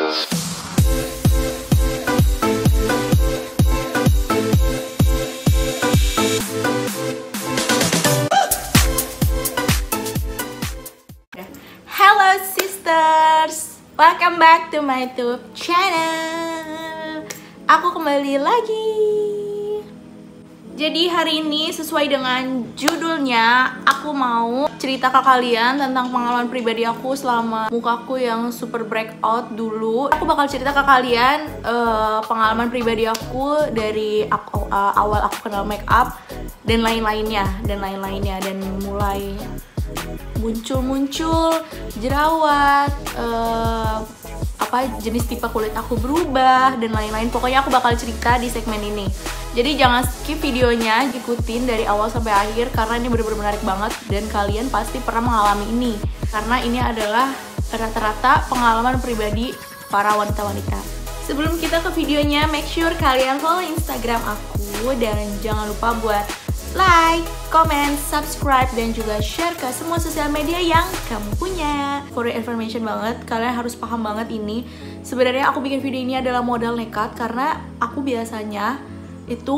Hello sisters, welcome back to my YouTube channel. Aku kembali lagi. Jadi hari ini sesuai dengan judulnya, aku mau cerita ke kalian tentang pengalaman pribadi aku selama mukaku yang super breakout dulu. Aku bakal cerita ke kalian pengalaman pribadi aku dari awal aku kenal make up dan lain-lainnya dan mulai muncul jerawat, jenis tipe kulit aku berubah dan lain-lain. Pokoknya aku bakal cerita di segmen ini. Jadi jangan skip videonya, ikutin dari awal sampai akhir karena ini bener-bener menarik banget dan kalian pasti pernah mengalami ini. Karena ini adalah rata-rata pengalaman pribadi para wanita-wanita. Sebelum kita ke videonya, make sure kalian follow Instagram aku dan jangan lupa buat like, comment, subscribe, dan juga share ke semua sosial media yang kamu punya. For your information banget, kalian harus paham banget ini. Sebenarnya aku bikin video ini adalah modal nekat karena aku biasanya itu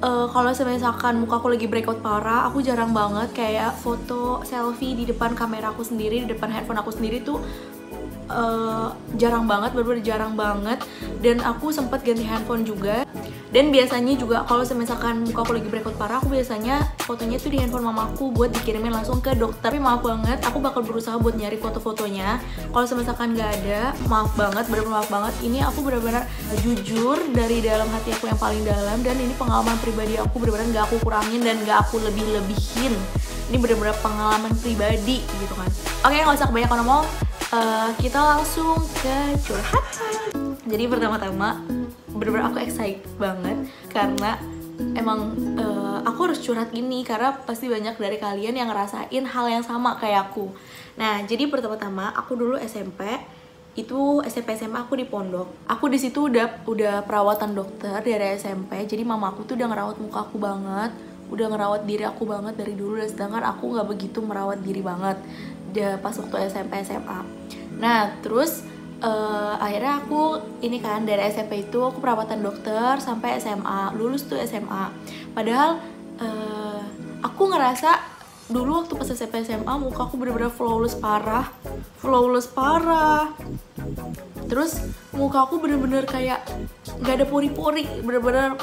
kalau misalkan muka aku lagi breakout parah, aku jarang banget kayak foto selfie di depan kamera aku sendiri, di depan handphone aku sendiri tuh jarang banget, bener-bener jarang banget. Dan aku sempat ganti handphone juga. Dan biasanya juga kalau misalkan muka aku lagi breakout parah, aku biasanya fotonya tuh di handphone mamaku buat dikirimin langsung ke dokter. Tapi maaf banget, aku bakal berusaha buat nyari foto-fotonya. Kalau misalkan nggak ada, maaf banget, bener-bener maaf banget. Ini aku bener-bener jujur dari dalam hati aku yang paling dalam. Dan ini pengalaman pribadi aku, bener-bener nggak aku kurangin dan nggak aku lebih-lebihin. Ini bener-bener pengalaman pribadi gitu kan. Oke, nggak usah kebanyakan ngomong, kita langsung ke curhatan. Jadi pertama-tama bener-bener aku excited banget karena emang aku harus curhat gini karena pasti banyak dari kalian yang ngerasain hal yang sama kayak aku. Nah, jadi pertama-tama aku dulu SMP itu SMP SMA aku di pondok. Aku di situ udah perawatan dokter dari SMP. Jadi mama aku tuh udah ngerawat muka aku banget, udah ngerawat diri aku banget dari dulu. Dan sedangkan aku nggak begitu merawat diri banget pas waktu SMP SMA. Nah, terus akhirnya aku ini kan dari SMP itu aku perawatan dokter sampai SMA, lulus tuh SMA. Padahal aku ngerasa dulu waktu pas SMP SMA muka aku bener-bener flawless parah. Terus muka aku bener-bener kayak nggak ada pori-pori, bener-bener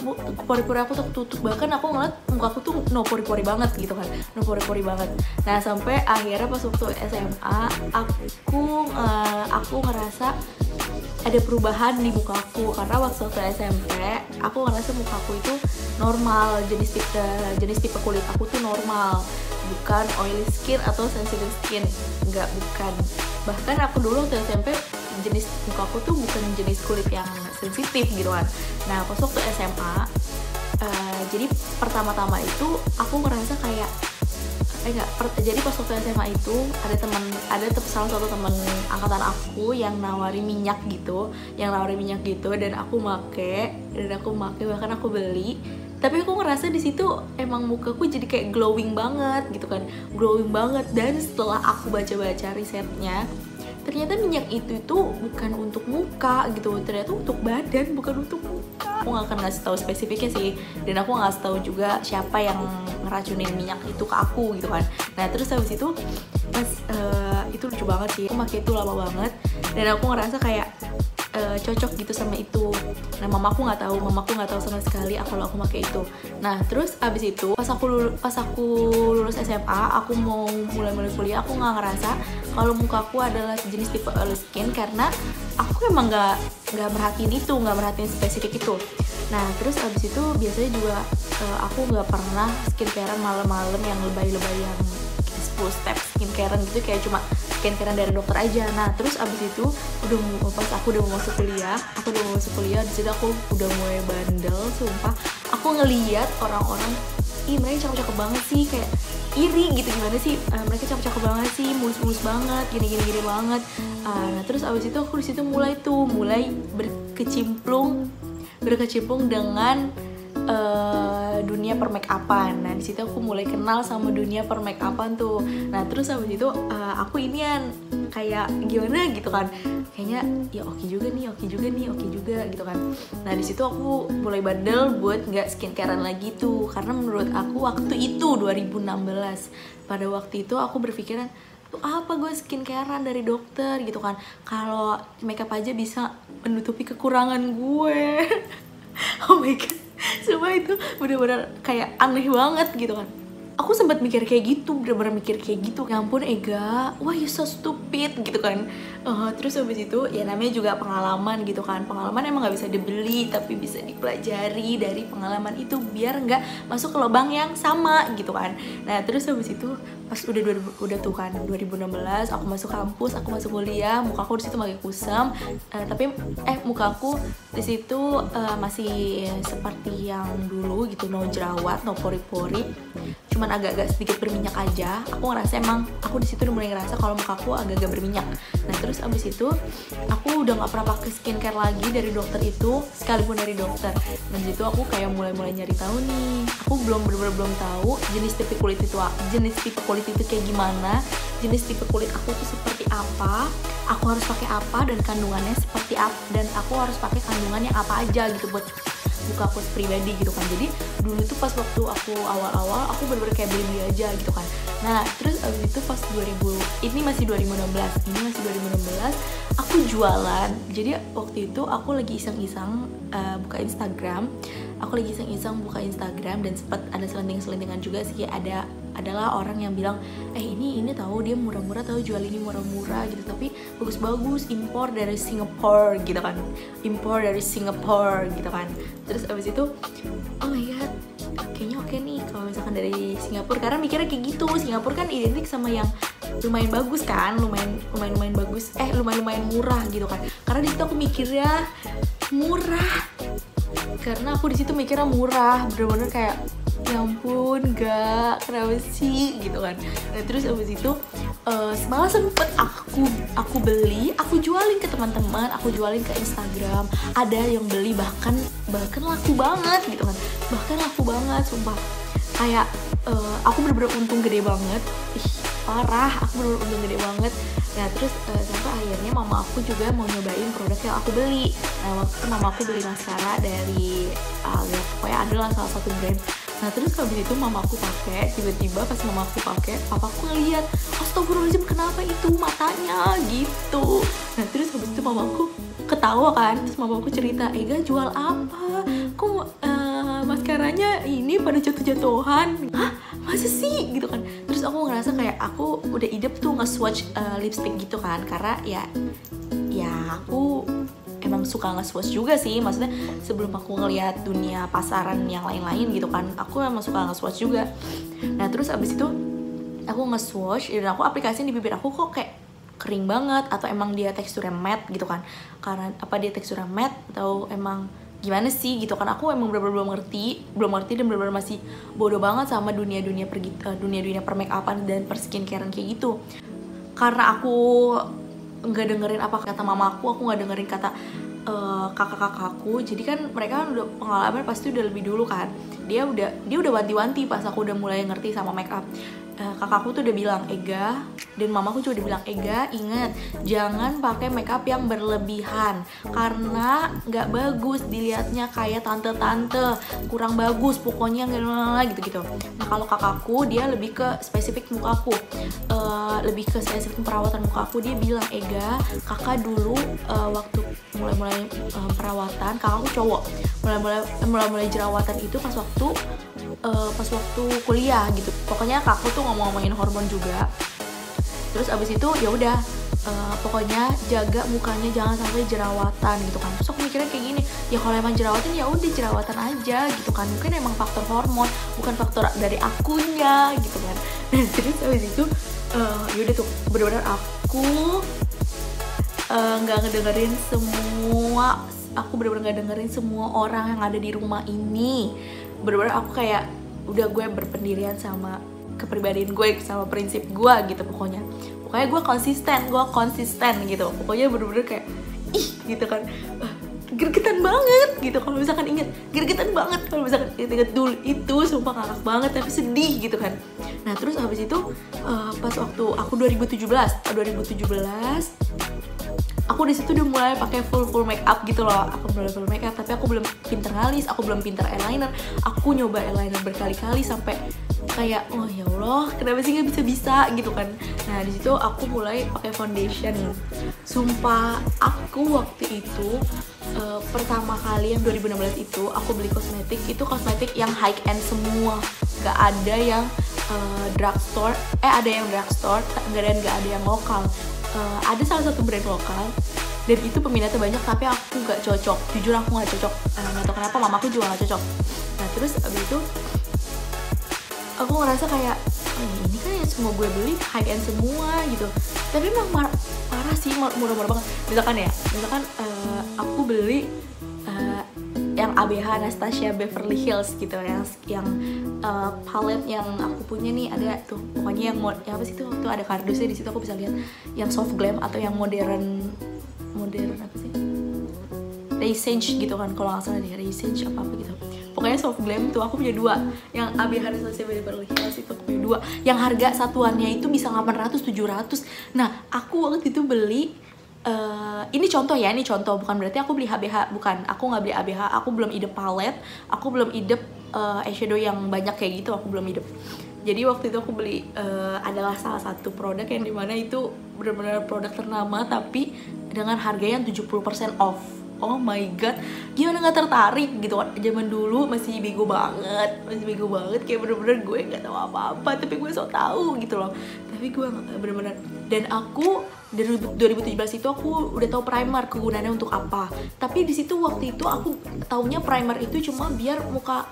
pori-pori aku tuh tutup. Bahkan aku ngeliat muka aku tuh no pori-pori banget gitu kan, no pori-pori banget. Nah sampai akhirnya pas waktu SMA aku ngerasa ada perubahan di muka aku karena waktu SMP aku ngerasa muka aku itu normal, jenis tipe kulit aku tuh normal, bukan oily skin atau sensitive skin, bukan. Bahkan aku dulu waktu SMP jenis muka aku tuh bukan jenis kulit yang sensitif gitu kan. Nah pas waktu SMA jadi pertama-tama itu aku ngerasa kayak jadi pas waktu SMA itu ada salah satu teman angkatan aku yang nawarin minyak gitu dan aku make bahkan aku beli. Tapi aku ngerasa di situ emang mukaku jadi kayak glowing banget gitu kan, dan setelah aku baca-baca risetnya ternyata minyak itu bukan untuk muka gitu, ternyata untuk badan, bukan untuk muka. Aku gak akan ngasih tahu spesifiknya sih, dan aku gak ngasih tahu juga siapa yang ngeracunin minyak itu ke aku gitu kan. Nah terus habis itu pas itu lucu banget sih, aku pakai itu lama banget dan aku ngerasa kayak cocok gitu sama itu. Nah mamaku nggak tahu sama sekali kalau aku pakai itu. Nah terus abis itu pas aku lulus SMA, aku mau mulai kuliah, aku nggak ngerasa kalau mukaku adalah jenis tipe oily skin karena aku emang nggak merhatiin spesifik itu. Nah terus abis itu biasanya juga aku nggak pernah skincarean malam-malam yang lebay-lebay yang 10 step skincarean gitu, kayak cuma skincarean dari dokter aja. Nah terus abis itu pas aku udah mau masuk kuliah, di situ aku udah mulai bandel, sumpah. Aku ngeliat orang-orang, mereka cakep-cakep banget sih, kayak iri gitu, gimana sih mereka cakep-cakep banget sih, mulus-mulus banget, gini banget. Nah terus abis itu aku di situ mulai berkecimpung dengan dunia per make upan. Nah di situ aku mulai kenal sama dunia per make upan tuh. Nah terus habis itu aku inian kayak gimana gitu kan, kayaknya ya oke juga nih gitu kan. Nah di situ aku mulai bandel buat nggak skincarean lagi tuh, karena menurut aku waktu itu 2016 pada waktu itu aku berpikiran tuh apa gue skincarean dari dokter gitu kan, kalau makeup aja bisa menutupi kekurangan gue. Oh my god, semua itu bener-bener kayak aneh banget gitu kan. Aku sempat mikir kayak gitu, bener-bener mikir kayak gitu. Ya ampun Ega, wah you so stupid gitu kan. Terus habis itu ya namanya juga pengalaman gitu kan. Pengalaman emang gak bisa dibeli, tapi bisa dipelajari dari pengalaman itu biar nggak masuk ke lubang yang sama gitu kan. Nah terus habis itu pas udah tuh kan 2016 aku masuk kampus, aku masuk kuliah, muka aku di situ pakai kusam, tapi muka aku di situ masih seperti yang dulu gitu, no jerawat, no pori-pori, cuman agak-agak sedikit berminyak aja. Aku ngerasa emang aku di situ udah mulai ngerasa kalau muka aku agak-agak berminyak. Nah terus abis itu aku udah nggak pernah pakai skincare lagi dari dokter itu, sekalipun dari dokter. Dan di situ aku kayak mulai nyari tahu nih. Aku belum tahu jenis tipe kulit itu kayak gimana, jenis tipe kulit aku tuh seperti apa, aku harus pakai apa dan kandungannya seperti apa, dan aku harus pakai kandungan yang apa aja gitu buat buka aku pribadi gitu kan. Jadi dulu tuh pas waktu aku awal-awal aku bener-bener kayak beli aja gitu kan. Nah terus abis itu pas ini masih 2016 aku jualan. Jadi waktu itu aku lagi iseng-iseng buka Instagram. Dan sempat ada selenting-selentingan juga sih, adalah orang yang bilang ini tahu dia murah-murah, tahu jual ini murah-murah gitu, tapi bagus-bagus, impor dari Singapura gitu kan. Terus abis itu oh my god, kayaknya oke nih kalau misalkan dari Singapura, karena mikirnya kayak gitu, Singapura kan identik sama yang lumayan bagus kan, lumayan bagus, lumayan murah gitu kan. Karena di situ aku mikirnya murah, karena aku di situ mikirnya murah, bener-bener kayak ya ampun gak, kenapa sih gitu kan. Nah terus abis itu semalam sempet aku beli, aku jualin ke teman-teman, aku jualin ke Instagram, ada yang beli, bahkan laku banget gitu kan, sumpah. Kayak aku bener-bener untung gede banget, parah, aku bener-bener untung gede banget. Nah terus sampai akhirnya mama aku juga mau nyobain produk yang aku beli. Nah waktu itu mama aku beli maskara dari pokoknya adalah salah satu brand. Nah terus habis itu mama aku pakai, tiba-tiba pas mama aku pakai, papa aku ngeliat, astagfirullahaladzim kenapa itu matanya gitu. Nah terus habis itu mama aku ketawa kan, terus mama aku cerita, Ega jual apa? Kok maskaranya ini pada jatuh-jatuhan? Hah? Masa sih? Gitu kan. Terus aku ngerasa kayak aku udah idep tuh nge-swatch lipstick gitu kan, karena ya aku emang suka nge-swatch juga sih, maksudnya sebelum aku ngeliat dunia pasaran yang lain-lain gitu kan, aku emang suka nge-swatch juga. Nah terus abis itu aku nge-swatch dan aku aplikasiin di bibir aku kok kayak kering banget, atau emang dia teksturnya matte gitu kan, karena apa dia teksturnya matte atau emang gimana sih gitu kan. Aku emang bener-bener belum ngerti dan bener-bener masih bodoh banget sama dunia per make upan dan per skincarean kayak gitu. Karena aku nggak dengerin apa kata mamaku, aku nggak dengerin kata kakak-kakakku. Jadi kan mereka kan udah pengalaman pasti udah lebih dulu kan. Dia udah wanti-wanti pas aku udah mulai ngerti sama make up. Kakakku tuh udah bilang, Ega, dan mamaku juga udah bilang, Ega ingat jangan pakai makeup yang berlebihan karena nggak bagus dilihatnya, kayak tante-tante, kurang bagus pokoknya gitu. Nah kalau kakakku dia lebih ke spesifik mukaku, lebih ke spesifik perawatan mukaku. Dia bilang, Ega, kakak dulu waktu mulai perawatan, kakakku cowok, mulai jerawatan itu pas waktu kuliah gitu. Pokoknya kakakku tuh ngomongin hormon juga. Terus abis itu ya udah pokoknya jaga mukanya jangan sampai jerawatan gitu kan. Terus aku mikirnya kayak gini, ya kalau emang jerawatan ya udah jerawatan aja gitu kan, mungkin emang faktor hormon bukan faktor dari akunya gitu kan. Dan terus abis itu ya udah tuh benar-benar aku nggak ngedengerin semua, aku benar-benar nggak dengerin semua orang yang ada di rumah ini. Benar-benar aku kayak udah gue berpendirian sama kepribadian gue, sama prinsip gue gitu. Pokoknya gue konsisten gitu. Pokoknya bener-bener kayak gitu kan, gregetan banget gitu. Kalau misalkan inget, gregetan banget kalau misalkan inget dulu itu, sumpah ngakak banget tapi sedih gitu kan. Nah terus habis itu pas waktu aku 2017 aku di situ udah mulai pakai full make up gitu loh. Aku mulai full make up, tapi aku belum pinter ngalis, aku belum pinter eyeliner. Aku nyoba eyeliner berkali-kali sampai kayak oh ya Allah, kenapa sih nggak bisa gitu kan. Nah di situ aku mulai pakai foundation. Sumpah aku waktu itu pertama kali yang 2016 itu aku beli kosmetik yang high end semua, nggak ada yang drugstore, ada yang drugstore, nggak ada yang lokal. Ada salah satu brand lokal dan itu peminatnya banyak, tapi aku nggak cocok, jujur aku nggak cocok, nggak tahu kenapa mamaku juga nggak cocok. Nah terus abis itu aku ngerasa kayak ini kan yang semua gue beli high end semua gitu, tapi emang parah sih, murah-murah banget. Misalkan aku beli yang ABH Anastasia Beverly Hills gitu, yang palette yang aku punya nih ada tuh, pokoknya yang apa sih tuh ada kardusnya di situ, aku bisa lihat yang soft glam atau yang modern apa sih, Raysench gitu kan kalau nggak salah deh, Raysench apa gitu. Pokoknya soft glam tuh aku punya 2, yang ABH Anastasia Beverly Hills itu aku punya 2, yang harga satuannya itu bisa 800-700. Nah aku waktu itu beli ini contoh, bukan berarti aku beli HBH, bukan, aku nggak beli ABH, aku belum idep palette, aku belum idep eyeshadow yang banyak kayak gitu, aku belum idep. Jadi waktu itu aku beli adalah salah satu produk yang dimana itu benar-benar produk ternama tapi dengan harga yang 70% off. Oh my god, gimana nggak tertarik gitu kan. Zaman dulu masih bego banget, kayak bener-bener gue nggak tahu apa-apa, tapi gue so tahu gitu loh. Tapi gue bener-bener, dan aku dari 2017 itu aku udah tahu primer kegunaannya untuk apa. Tapi di situ waktu itu aku taunya primer itu cuma biar muka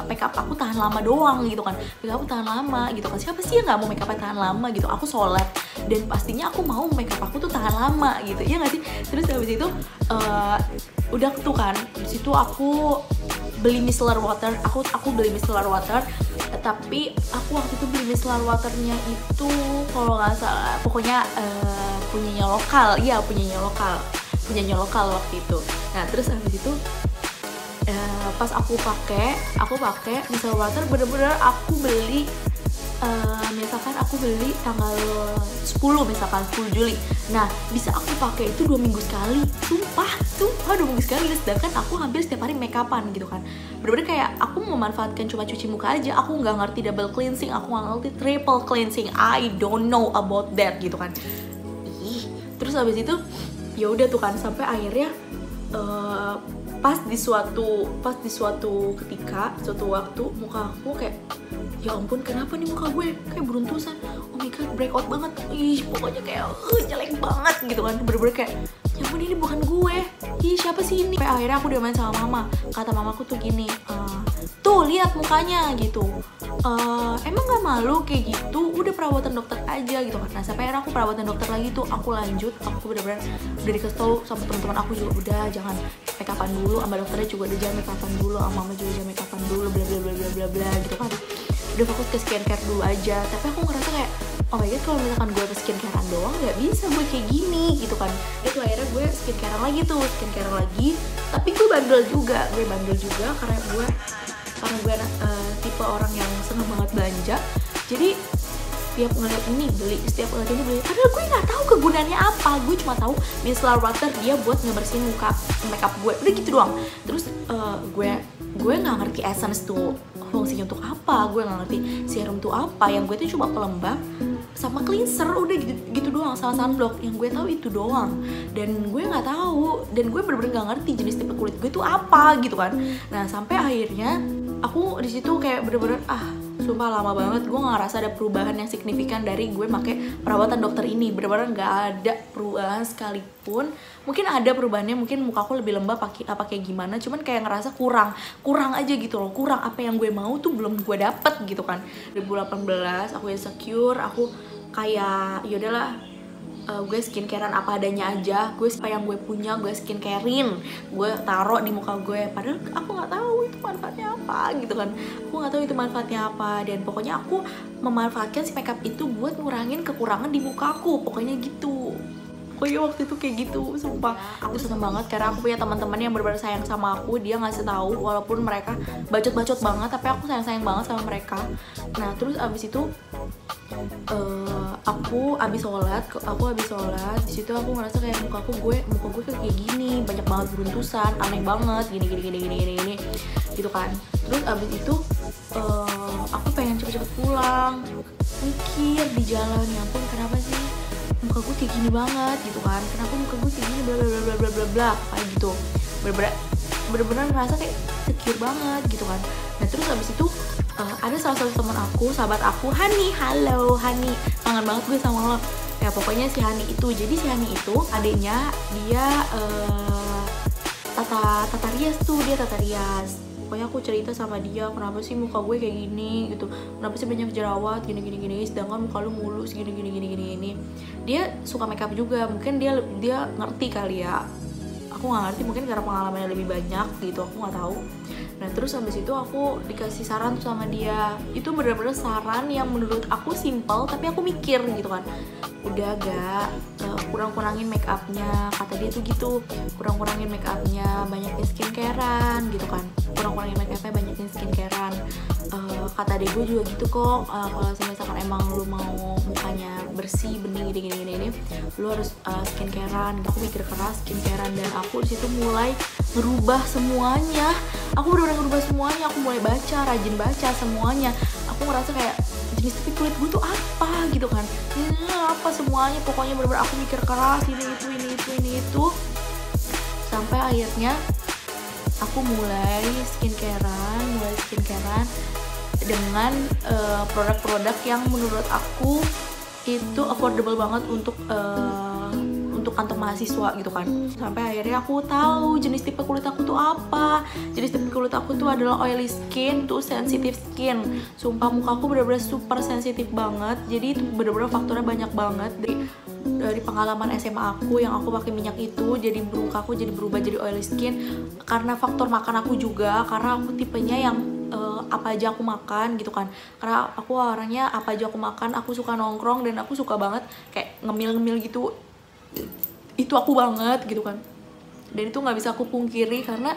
makeup aku tahan lama doang gitu kan. Makeup aku tahan lama gitu kan. Siapa sih yang nggak mau makeupnya tahan lama gitu? Aku solid dan pastinya aku mau makeup aku tuh tahan lama gitu, ya nggak sih? Terus habis itu udah tuh kan, di situ aku beli micellar water, aku beli micellar water. Tapi aku waktu itu beli micellar waternya itu kalau nggak salah pokoknya punyanya lokal waktu itu. Nah terus habis itu pas aku pakai micellar water, bener-bener aku beli misalkan aku beli tanggal 10 Juli. Nah bisa aku pakai itu 2 minggu sekali, sumpah 2 minggu sekali. Sedangkan aku hampir setiap hari make upan gitu kan. Bener-bener kayak aku memanfaatkan cuma cuci muka aja, aku nggak ngerti double cleansing, aku nggak ngerti triple cleansing, I don't know about that gitu kan. Terus habis itu ya udah tuh kan, sampai akhirnya pas di suatu ketika, suatu waktu muka aku kayak ya ampun, kenapa nih muka gue kayak beruntusan, oh my god, breakout banget, pokoknya kayak jelek banget gitu kan. Bener-bener kayak ya ampun, ini bukan gue, siapa sih ini. Sampai akhirnya aku udah main sama mama, kata mamaku tuh gini, tuh lihat mukanya gitu, emang gak malu kayak gitu, udah perawatan dokter aja gitu kan. Nah sampai akhirnya aku perawatan dokter lagi tuh, aku lanjut, aku bener-bener udah dikasih tau sama teman-teman aku juga, udah jangan make upan dulu, sama dokternya juga udah jangan make upan dulu, sama mama juga jangan make upan dulu, bla bla bla bla bla bla gitu kan. Udah fokus ke skincare dulu aja. Tapi aku ngerasa kayak oh my god, kalau misalkan gue ke skincarean doang nggak bisa gue kayak gini gitu kan. Itu akhirnya gue skincarean lagi, tapi gue bandel juga karena gue tipe orang yang seneng banget belanja. Jadi setiap ngeliat ini beli, padahal gue nggak tahu kegunaannya apa. Gue cuma tahu micellar water dia buat ngebersihin muka, makeup gue, udah gitu doang. Terus gue nggak ngerti essence tuh fungsinya untuk apa, gue nggak ngerti serum tuh apa. Yang gue tuh cuma pelembab sama cleanser, udah gitu doang, sama sunblock. Yang gue tahu itu doang, dan gue nggak tahu, dan gue bener-bener nggak ngerti jenis tipe kulit gue tuh apa gitu kan. Nah sampai akhirnya aku di situ kayak bener-bener sumpah lama banget gue nggak ngerasa ada perubahan yang signifikan dari gue pakai perawatan dokter ini. Bener-bener nggak ada perubahan sekalipun. Mungkin ada perubahannya, mungkin muka aku lebih lembab apa kayak gimana, cuman kayak ngerasa kurang aja gitu loh, kurang apa yang gue mau tuh belum gue dapet gitu kan. 2018 aku insecure, aku kayak yaudahlah, gue skincarean apa adanya aja, gue apa yang gue punya gue skincarein, gue taruh di muka gue, padahal aku nggak tahu itu manfaatnya apa gitu kan. Aku nggak tahu itu manfaatnya apa, dan pokoknya aku memanfaatkan si makeup itu buat ngurangin kekurangan di muka aku, pokoknya gitu. Pokoknya waktu itu kayak gitu, sumpah. Aku seneng banget karena aku punya teman-teman yang benar-benar sayang sama aku. Dia ngasih tahu walaupun mereka bacot-bacot banget, tapi aku sayang-sayang banget sama mereka. Nah terus abis itu aku abis sholat di situ aku ngerasa kayak muka gue kayak gini, banyak banget beruntusan, aneh banget, gini gitu kan. Terus abis itu aku pengen cepet-cepet pulang, mikir di jalan, ya ampun kenapa sih muka gue kayak gini banget gitu kan, kenapa muka gue kayak gini, bla bla bla bla bla bla kayak gitu, bener-bener ngerasa kayak secure banget gitu kan. Nah terus abis itu ada salah satu teman aku, sahabat aku, Hani. Halo Hani, kangen banget gue sama lo. Ya pokoknya si Hani itu, jadi si Hani itu adiknya dia tata rias tuh, dia tata rias. Pokoknya aku cerita sama dia, kenapa sih muka gue kayak gini gitu, kenapa sih banyak jerawat gini, sedangkan muka lu mulus gini. Dia suka makeup juga, mungkin dia ngerti kali ya, aku nggak ngerti, mungkin karena pengalamannya lebih banyak gitu, aku nggak tahu. Nah terus habis itu aku dikasih saran tuh sama dia, itu bener-bener saran yang menurut aku simple tapi aku mikir gitu kan, udah gak kurang-kurangin make upnya, kata dia tuh gitu, kurang-kurangin make upnya, banyakin skincarean gitu kan, kurang-kurangin make upnya, banyakin skincarean. Kata dia gue juga gitu kok, kalau misalkan emang lu mau mukanya bersih, bening gini, lu harus skincarean. Aku mikir keras skincarean, dan aku disitu mulai ngerubah semuanya. Aku bener-bener ngerubah semuanya, aku mulai baca, rajin baca semuanya. Aku ngerasa kayak jenis tipe kulit gue tuh apa gitu kan, apa semuanya, pokoknya bener-bener aku mikir keras, ini itu sampai akhirnya aku mulai skincarean dengan produk-produk yang menurut aku itu affordable banget untuk kantong mahasiswa gitu kan. Sampai akhirnya aku tahu jenis tipe kulit aku tuh apa. Jenis tipe kulit aku tuh adalah oily skin tuh sensitive skin. Sumpah muka aku bener-bener super sensitif banget. Jadi itu bener-bener faktornya banyak banget. Dari pengalaman SMA aku yang aku pakai minyak itu, jadi muka aku jadi berubah jadi oily skin karena faktor makan aku juga, karena aku tipenya yang apa aja aku makan gitu kan, karena aku orangnya apa aja aku makan, aku suka nongkrong dan aku suka banget kayak ngemil gitu, itu aku banget gitu kan. Dan itu nggak bisa aku pungkiri, karena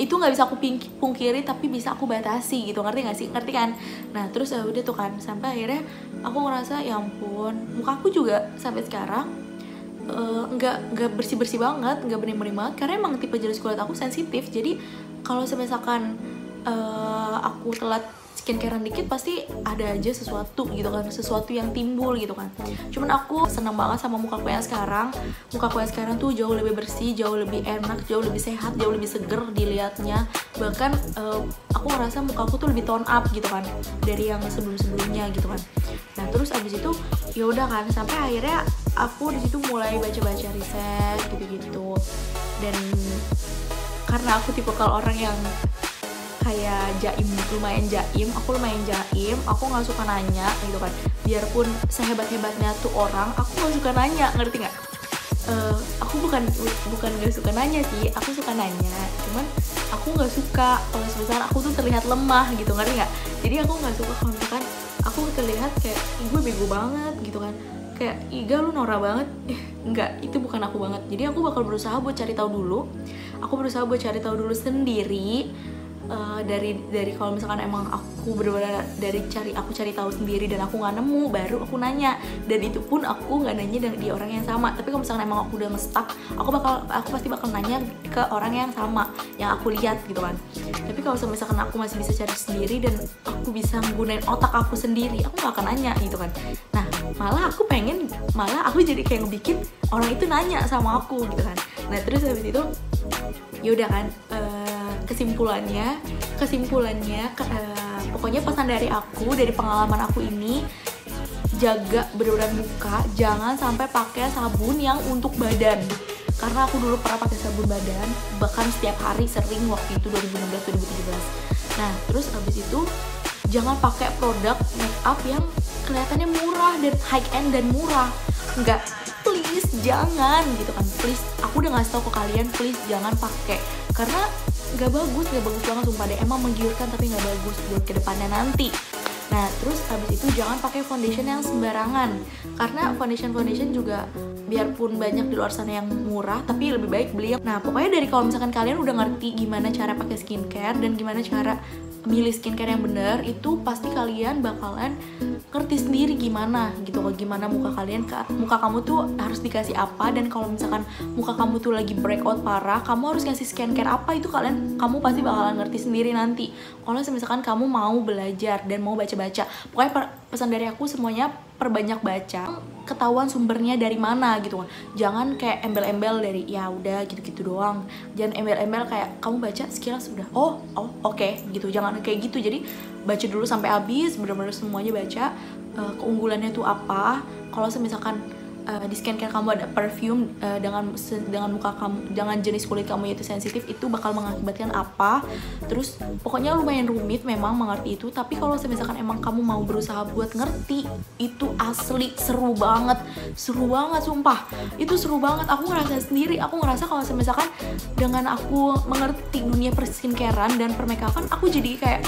itu nggak bisa aku pungkiri tapi bisa aku batasi gitu, ngerti kan. Nah terus udah tuh kan, sampai akhirnya aku ngerasa ya ampun, muka aku juga sampai sekarang nggak bersih banget, nggak bening banget, karena emang tipe jenis kulit aku sensitif. Jadi kalau misalkan aku telat skincarean dikit, pasti ada aja sesuatu gitu kan, sesuatu yang timbul gitu kan. Cuman aku seneng banget sama muka aku yang sekarang. Muka aku yang sekarang tuh jauh lebih bersih, jauh lebih enak, jauh lebih sehat, jauh lebih seger dilihatnya. Bahkan aku ngerasa muka aku tuh lebih tone up gitu kan dari yang sebelumnya gitu kan. Nah terus abis itu ya udah kan, sampai akhirnya aku di situ mulai baca-baca riset gitu. Dan karena aku tipe kalau orang yang kayak lumayan jaim, aku nggak suka nanya gitu kan. Biarpun sehebat-hebatnya tuh orang, aku nggak suka nanya, ngerti nggak? Aku bukan nggak suka nanya sih, aku suka nanya, cuman aku nggak suka kalau misalkan aku tuh terlihat lemah gitu, ngerti nggak? Jadi aku nggak suka kalau misalkan aku terlihat kayak gue bego banget gitu kan, kayak Iga lu norak banget. Enggak, itu bukan aku banget. Jadi aku bakal berusaha buat cari tahu dulu sendiri. Dari kalau misalkan emang aku benar-benar aku cari tahu sendiri dan aku nggak nemu, baru aku nanya. Dan itu pun aku nggak nanya di orang yang sama. Tapi kalau misalkan emang aku udah nge-stuck, aku pasti bakal nanya ke orang yang sama, yang aku lihat gitu kan. Tapi kalau misalkan aku masih bisa cari sendiri dan aku bisa menggunakan otak aku sendiri, aku nggak akan nanya gitu kan. Nah malah aku jadi kayak ngebikin orang itu nanya sama aku gitu kan. Nah terus habis itu yaudah kan, kesimpulannya pokoknya pesan dari aku, dari pengalaman aku ini, jaga bener-bener muka, jangan sampai pakai sabun yang untuk badan. Karena aku dulu pernah pakai sabun badan, bahkan setiap hari sering waktu itu 2016-2017. Nah terus abis itu jangan pakai produk make up yang kelihatannya murah dan high end dan murah. Enggak, please jangan gitu kan, please. Aku udah ngasih tau ke kalian, please jangan pakai, karena nggak bagus banget sumpah deh. Emang menggiurkan tapi nggak bagus buat kedepannya nanti. Nah terus habis itu jangan pakai foundation yang sembarangan, karena foundation juga biarpun banyak di luar sana yang murah, tapi lebih baik beli yang... Nah pokoknya dari kalau misalkan kalian udah ngerti gimana cara pakai skincare dan gimana cara milih skincare yang benar, itu pasti kalian bakalan ngerti sendiri gimana gitu, gimana muka kalian, muka kamu tuh harus dikasih apa. Dan kalau misalkan muka kamu tuh lagi breakout parah, kamu harus ngasih skincare apa, itu kamu pasti bakalan ngerti sendiri nanti kalau misalkan kamu mau belajar dan mau baca-baca. Pokoknya pesan dari aku semuanya perbanyak baca, ketahuan sumbernya dari mana gitu kan. Jangan kayak embel-embel dari ya udah gitu-gitu doang. Jangan embel-embel kayak kamu baca sekilas udah oke gitu. Jangan kayak gitu. Jadi baca dulu sampai habis, benar-benar semuanya baca. Keunggulannya tuh apa? Kalau misalkan di skincare kamu ada perfume dengan muka kamu, dengan jenis kulit kamu yaitu sensitif, itu bakal mengakibatkan apa. Terus pokoknya lumayan rumit memang mengerti itu, tapi kalau misalkan emang kamu mau berusaha buat ngerti, itu asli seru banget sumpah. Itu seru banget, aku ngerasa sendiri. Aku ngerasa kalau misalkan dengan aku mengerti dunia perskincarean dan permakeupan, aku jadi kayak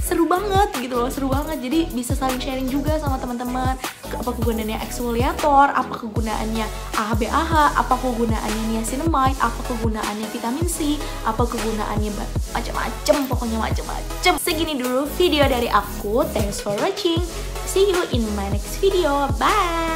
seru banget gitu loh, seru banget. Jadi bisa saling sharing juga sama teman-teman, apa kegunaannya exfoliator, apa kegunaannya AHA, apa kegunaannya niacinamide, apa kegunaannya vitamin C, apa kegunaannya macam-macam, pokoknya macam-macam. Segini dulu video dari aku. Thanks for watching. See you in my next video. Bye.